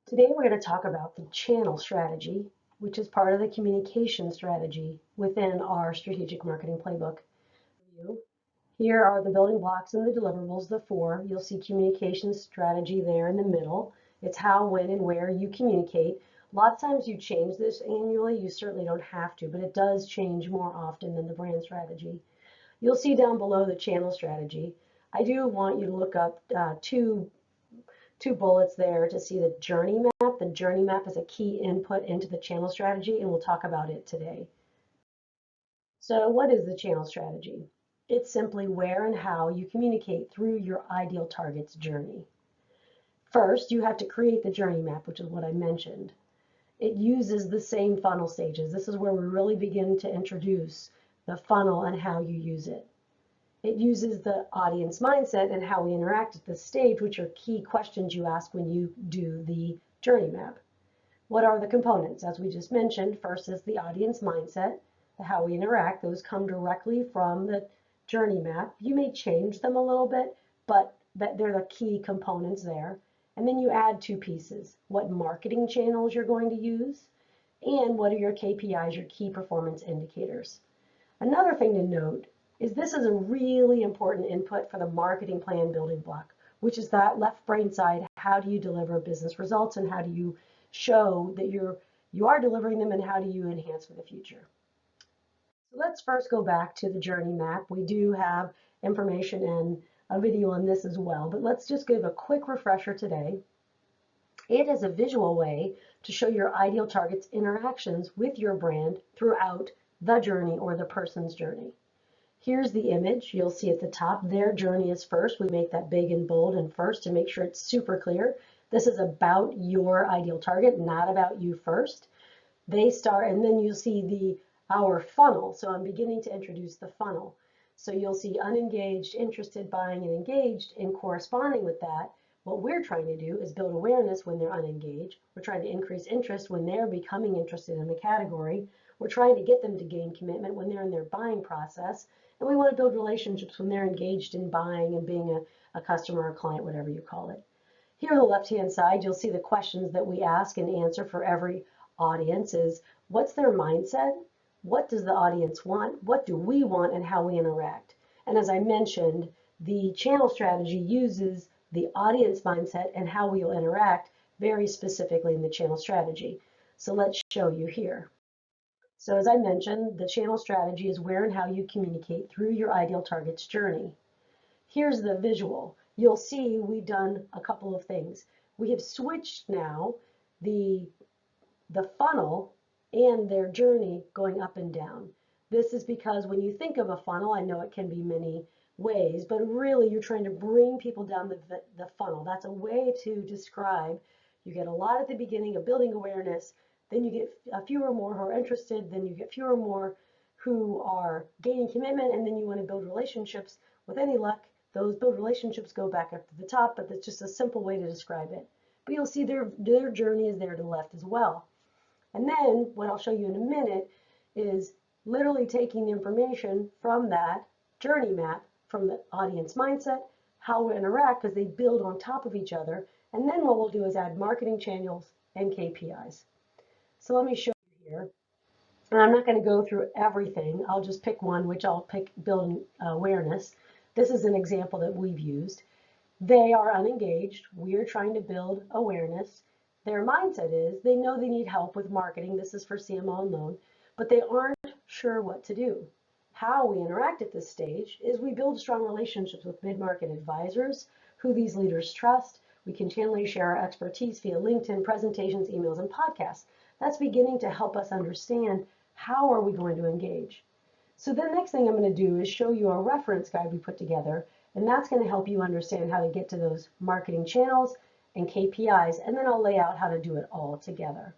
Today we're going to talk about the channel strategy, which is part of the communication strategy within our strategic marketing playbook. Here are the building blocks and the deliverables, the four. You'll see communication strategy there in the middle. It's how, when, and where you communicate. A lot of times you change this annually. You certainly don't have to, but it does change more often than the brand strategy. You'll see down below the channel strategy. I do want you to look up two bullets there to see the journey map. The journey map is a key input into the channel strategy, and we'll talk about it today. So what is the channel strategy? It's simply where and how you communicate through your ideal target's journey. First, you have to create the journey map, which is what I mentioned. It uses the same funnel stages. This is where we really begin to introduce the funnel and how you use it. It uses the audience mindset and how we interact at this stage, which are key questions you ask when you do the journey map. What are the components? As we just mentioned, first is the audience mindset, how we interact. Those come directly from the journey map. You may change them a little bit, but they're the key components there. And then you add two pieces: what marketing channels you're going to use, and what are your KPIs, your key performance indicators. Another thing to note is this is a really important input for the marketing plan building block, which is that left brain side. How do you deliver business results, and how do you show that you are delivering them, and how do you enhance for the future? So let's first go back to the journey map. We do have information and a video on this as well, but let's just give a quick refresher today. It is a visual way to show your ideal target's interactions with your brand throughout the journey or the person's journey. Here's the image. You'll see at the top, their journey is first. We make that big and bold and first to make sure it's super clear. This is about your ideal target, not about you first. They start, and then you'll see our funnel. So I'm beginning to introduce the funnel. So you'll see unengaged, interested, buying, and engaged, and corresponding with that, what we're trying to do is build awareness when they're unengaged. We're trying to increase interest when they're becoming interested in the category. We're trying to get them to gain commitment when they're in their buying process. And we want to build relationships when they're engaged in buying and being a customer or client, whatever you call it. Here on the left-hand side, you'll see the questions that we ask and answer for every audience is, what's their mindset? What does the audience want? What do we want, and how we interact? And as I mentioned, the channel strategy uses the audience mindset and how we'll interact very specifically in the channel strategy. So let's show you here. So as I mentioned, the channel strategy is where and how you communicate through your ideal target's journey. Here's the visual. You'll see we've done a couple of things. We have switched now the funnel and their journey going up and down. This is because when you think of a funnel, I know it can be many ways, but really you're trying to bring people down the funnel. That's a way to describe. You get a lot at the beginning of building awareness, then you get a few or more who are interested, then you get fewer or more who are gaining commitment, and then you want to build relationships. With any luck, those build relationships go back up to the top, but that's just a simple way to describe it. But you'll see their journey is there to the left as well. And then what I'll show you in a minute is literally taking the information from that journey map, from the audience mindset, how we interact, because they build on top of each other. And then what we'll do is add marketing channels and KPIs. So let me show you here. And I'm not going to go through everything. I'll just pick one, which I'll pick building awareness. This is an example that we've used. They are unengaged. We are trying to build awareness. Their mindset is they know they need help with marketing. This is for CMO-OnLoan, but they aren't sure what to do. How we interact at this stage is we build strong relationships with mid-market advisors who these leaders trust. We continually share our expertise via LinkedIn, presentations, emails, and podcasts. That's beginning to help us understand how are we going to engage. So the next thing I'm going to do is show you a reference guide we put together, and that's going to help you understand how to get to those marketing channels and KPIs, and then I'll lay out how to do it all together.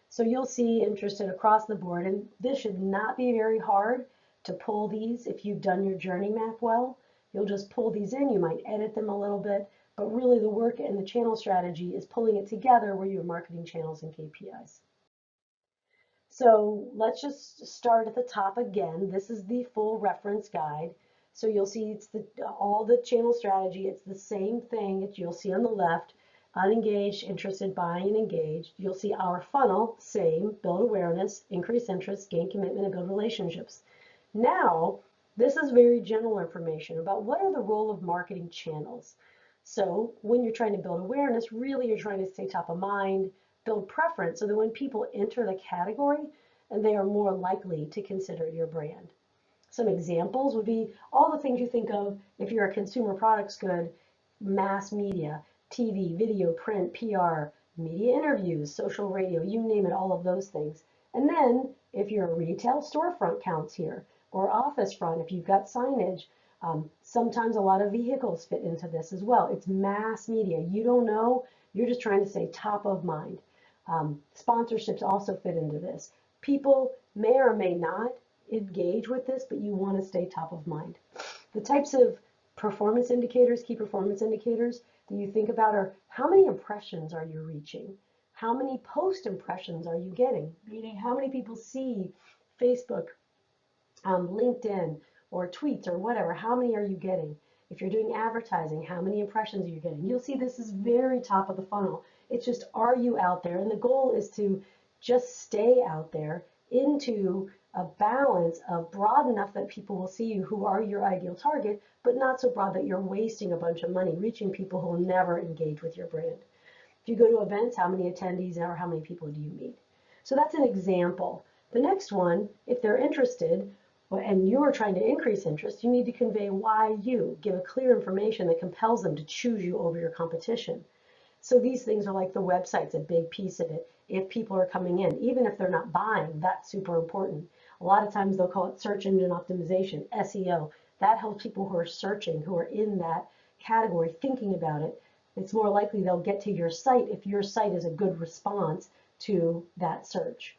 So you'll see interested across the board, and this should not be very hard to pull these. If you've done your journey map well, you'll just pull these in. You might edit them a little bit, but really the work in the channel strategy is pulling it together where you have marketing channels and KPIs. So let's just start at the top again. This is the full reference guide. So you'll see it's all the channel strategy. It's the same thing that you'll see on the left. unengaged, interested, buying, and engaged. You'll see our funnel, same, build awareness, increase interest, gain commitment, and build relationships. Now, this is very general information about what are the role of marketing channels. So when you're trying to build awareness, really you're trying to stay top of mind, build preference, so that when people enter the category, and they are more likely to consider your brand. Some examples would be all the things you think of if you're a consumer products good, mass media, TV, video, print, PR, media interviews, social radio, you name it, all of those things. And then if you're a retail, storefront counts here, or office front, if you've got signage. Sometimes a lot of vehicles fit into this as well. It's mass media. You don't know, you're just trying to stay top of mind. Sponsorships also fit into this. People may or may not engage with this, but you want to stay top of mind. The types of performance indicators, key performance indicators that you think about are how many impressions are you reaching? How many post impressions are you getting? Meaning how many people see Facebook, LinkedIn, or tweets or whatever, how many are you getting? If you're doing advertising, how many impressions are you getting? You'll see this is very top of the funnel. It's just, are you out there? And the goal is to just stay out there into a balance of broad enough that people will see you who are your ideal target, but not so broad that you're wasting a bunch of money reaching people who will never engage with your brand. If you go to events, how many attendees or how many people do you meet? So that's an example. The next one, if they're interested, and you're trying to increase interest, you need to convey why you, give a clear information that compels them to choose you over your competition. So these things are like the website's a big piece of it. If people are coming in, even if they're not buying, that's super important. A lot of times they'll call it search engine optimization, SEO. That helps people who are searching, who are in that category, thinking about it. It's more likely they'll get to your site if your site is a good response to that search.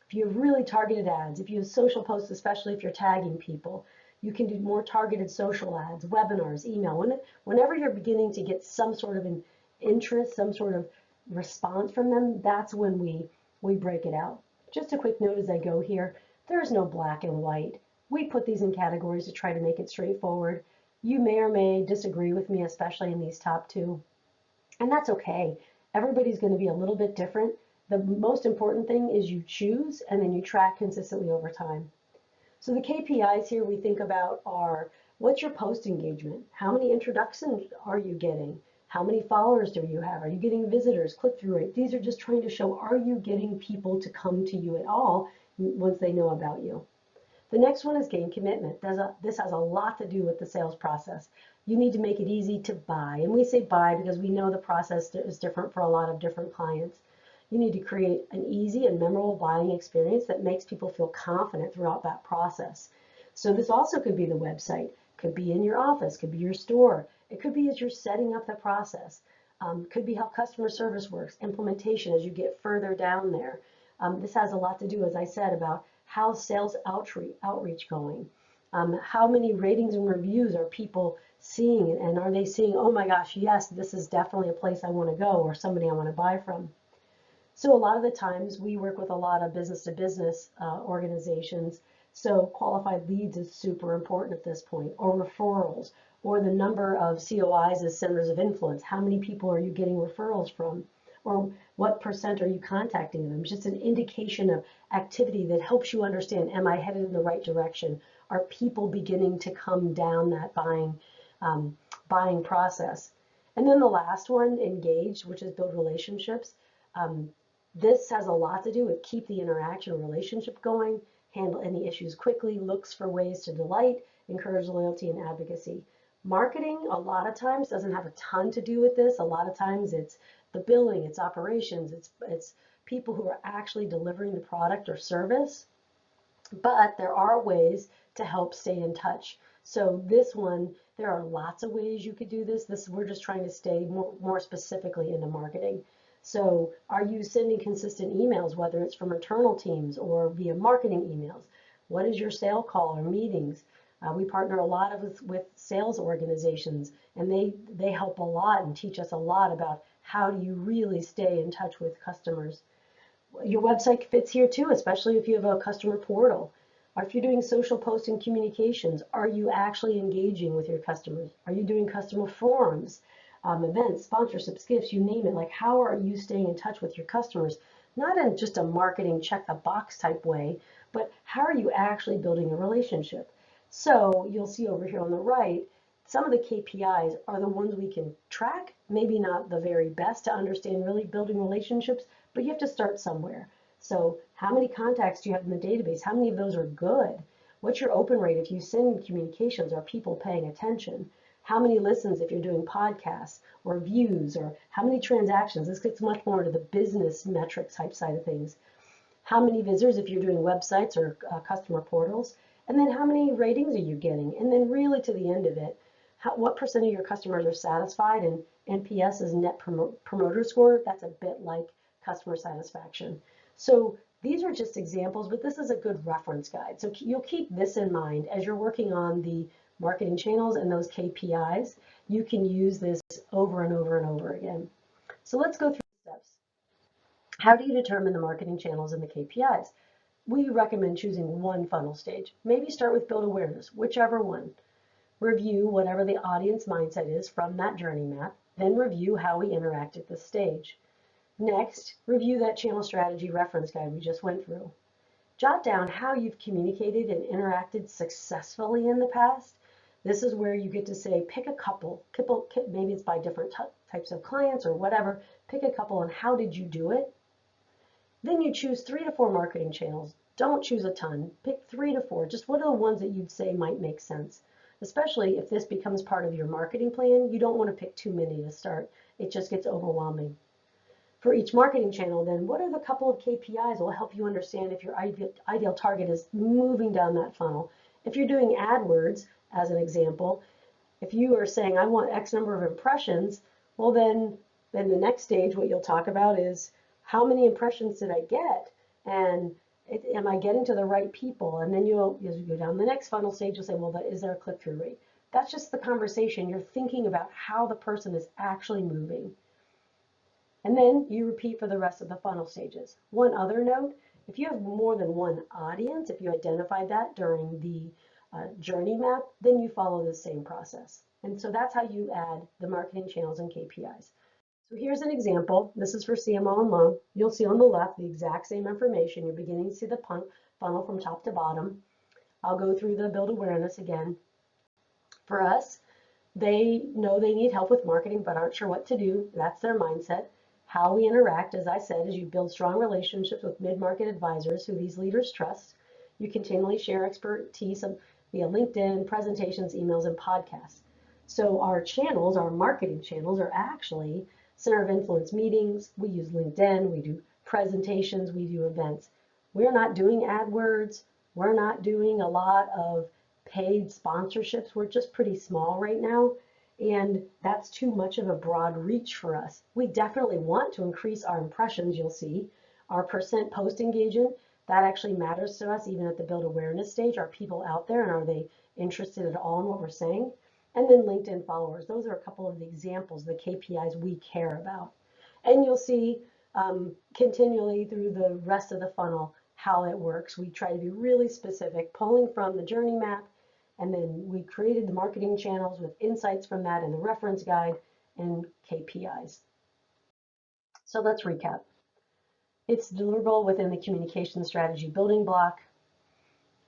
If you have really targeted ads, if you have social posts, especially if you're tagging people, you can do more targeted social ads, webinars, email. Whenever you're beginning to get some sort of an interest, some sort of response from them, that's when we break it out. Just a quick note as I go here, there's no black and white. We put these in categories to try to make it straightforward. You may or may disagree with me, especially in these top two, and that's okay. Everybody's going to be a little bit different. The most important thing is you choose and then you track consistently over time. So the KPIs here we think about are, what's your post engagement? How many introductions are you getting? How many followers do you have? Are you getting visitors, click-through rate? These are just trying to show, are you getting people to come to you at all once they know about you? The next one is gain commitment. This has a lot to do with the sales process. You need to make it easy to buy. And we say buy because we know the process is different for a lot of different clients. You need to create an easy and memorable buying experience that makes people feel confident throughout that process. So this also could be the website, could be in your office, could be your store. It could be as you're setting up the process. Could be how customer service works, implementation as you get further down there. This has a lot to do, as I said, about how sales outreach going. How many ratings and reviews are people seeing, and are they seeing, oh my gosh, yes, this is definitely a place I want to go or somebody I want to buy from. So a lot of the times we work with a lot of business-to-business organizations. So qualified leads is super important at this point, or referrals, or the number of COIs as centers of influence. How many people are you getting referrals from? Or what percent are you contacting them? Just an indication of activity that helps you understand, am I headed in the right direction? Are people beginning to come down that buying process? And then the last one, engage, which is build relationships. This has a lot to do with keep the interaction relationship going, handle any issues quickly, looks for ways to delight, encourage loyalty and advocacy. Marketing, a lot of times, doesn't have a ton to do with this. A lot of times it's the billing, it's operations, it's people who are actually delivering the product or service. But there are ways to help stay in touch. So this one, there are lots of ways you could do this. We're just trying to stay more specifically into marketing. So are you sending consistent emails, whether it's from internal teams or via marketing emails? What is your sale call or meetings? We partner a lot with sales organizations, and they help a lot and teach us a lot about how do you really stay in touch with customers. Your website fits here too, especially if you have a customer portal. Or if you're doing social posts and communications, are you actually engaging with your customers? Are you doing customer forums? events, sponsorships, gifts, you name it. Like, how are you staying in touch with your customers? Not in just a marketing check the box type way, but how are you actually building a relationship? So you'll see over here on the right, some of the KPIs are the ones we can track, maybe not the very best to understand really building relationships, but you have to start somewhere. So how many contacts do you have in the database? How many of those are good? What's your open rate if you send communications? Are people paying attention? How many listens if you're doing podcasts, or views, or how many transactions? This gets much more into the business metric type side of things. How many visitors if you're doing websites or customer portals, and then how many ratings are you getting? And then really to the end of it, what percent of your customers are satisfied? And NPS is net promoter score. That's a bit like customer satisfaction. So these are just examples, but this is a good reference guide. So you'll keep this in mind as you're working on the marketing channels and those KPIs. You can use this over and over and over again. So let's go through the steps. How do you determine the marketing channels and the KPIs? We recommend choosing one funnel stage. Maybe start with build awareness, whichever one. Review whatever the audience mindset is from that journey map, then review how we interact at this stage. Next, review that channel strategy reference guide we just went through. Jot down how you've communicated and interacted successfully in the past. This is where you get to say, pick a couple, maybe it's by different types of clients or whatever, pick a couple and how did you do it? Then you choose 3 to 4 marketing channels. Don't choose a ton, pick 3 to 4. Just what are the ones that you'd say might make sense? Especially if this becomes part of your marketing plan, you don't want to pick too many to start. It just gets overwhelming. For each marketing channel, then, what are the couple of KPIs that will help you understand if your ideal target is moving down that funnel? If you're doing AdWords, as an example, if you are saying, I want X number of impressions, well, then the next stage, what you'll talk about is, how many impressions did I get? And am I getting to the right people? And then as you go down the next funnel stage, you'll say, well, is there a click-through rate? That's just the conversation. You're thinking about how the person is actually moving. And then you repeat for the rest of the funnel stages. One other note, if you have more than one audience, if you identify that during the journey map, then you follow the same process. And so that's how you add the marketing channels and KPIs. So here's an example. This is for CMO-OnLoan. You'll see on the left the exact same information. You're beginning to see the funnel from top to bottom. I'll go through the build awareness again. For us, they know they need help with marketing but aren't sure what to do. That's their mindset. How we interact, as I said, is you build strong relationships with mid-market advisors who these leaders trust. You continually share expertise via LinkedIn, presentations, emails, and podcasts. So our channels, our marketing channels, are actually center of influence meetings. We use LinkedIn, we do presentations, we do events. We're not doing AdWords. We're not doing a lot of paid sponsorships. We're just pretty small right now. And that's too much of a broad reach for us. We definitely want to increase our impressions, you'll see. Our percent post engagement, that actually matters to us even at the build awareness stage. Are people out there and are they interested at all in what we're saying? And then LinkedIn followers. Those are a couple of the examples, the KPIs we care about. And you'll see continually through the rest of the funnel how it works. We try to be really specific, pulling from the journey map, and then we created the marketing channels with insights from that in the reference guide and KPIs. So let's recap. It's deliverable within the communication strategy building block.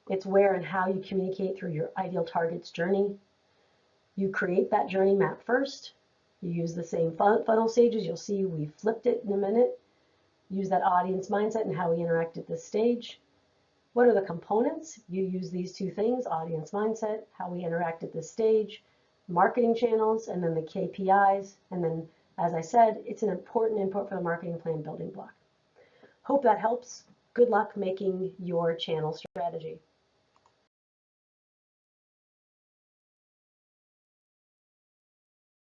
It's where and how you communicate through your ideal target's journey. You create that journey map first. You use the same funnel stages. You'll see we flipped it in a minute. Use that audience mindset and how we interact at this stage. What are the components? You use these 2 things, audience mindset, how we interact at this stage, marketing channels, and then the KPIs. And then, as I said, it's an important input for the marketing plan building block. Hope that helps. Good luck making your channel strategy.